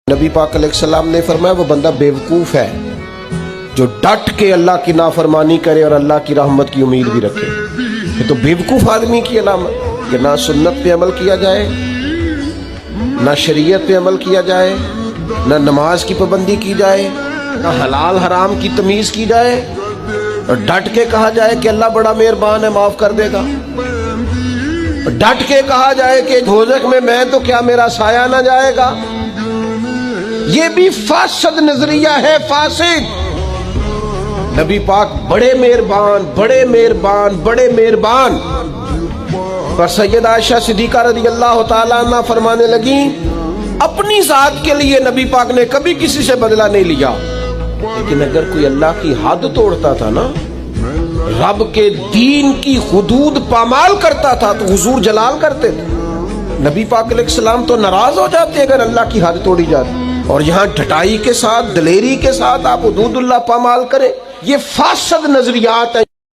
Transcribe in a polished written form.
نبی پاک علیہ السلام نے فرمایا وہ بندہ بیوقوف ہے جو ڈٹ کے اللہ کی نافرمانی کرے اور اللہ کی رحمت کی امید بھی رکھے. یہ تو بیوقوف آدمی کی علامت کہ نہ سنت پہ عمل کیا جائے، نہ شریعت پہ عمل کیا جائے، نہ نماز کی پابندی کی جائے، نہ حلال حرام کی تمیز کی جائے، اور ڈٹ کے کہا جائے کہ اللہ بڑا مہربان ہے معاف کر دے گا. ڈٹ کے کہا جائے کہ دوزخ میں تو کیا میرا سایہ نہ جائے گا. یہ بھی فاسد نظریہ ہے، فاسد. نبی پاک بڑے مہربان بڑے مہربان بڑے مہربان. پر سیدہ عائشہ صدیقہ رضی اللہ تعالیٰ عنہ فرمانے لگیں اپنی ذات کے لیے نبی پاک نے کبھی کسی سے بدلہ نہیں لیا، لیکن اگر کوئی اللہ کی حد توڑتا تھا نا، رب کے دین کی حدود پامال کرتا تھا تو حضور جلال کرتے تھے. نبی پاک علیہ السلام تو ناراض ہو جاتے اگر اللہ کی حد توڑی جاتی، اور یہاں ڈھٹائی کے ساتھ دلیری کے ساتھ آپ حدود اللہ پامال کریں. یہ فاسد نظریات ہیں.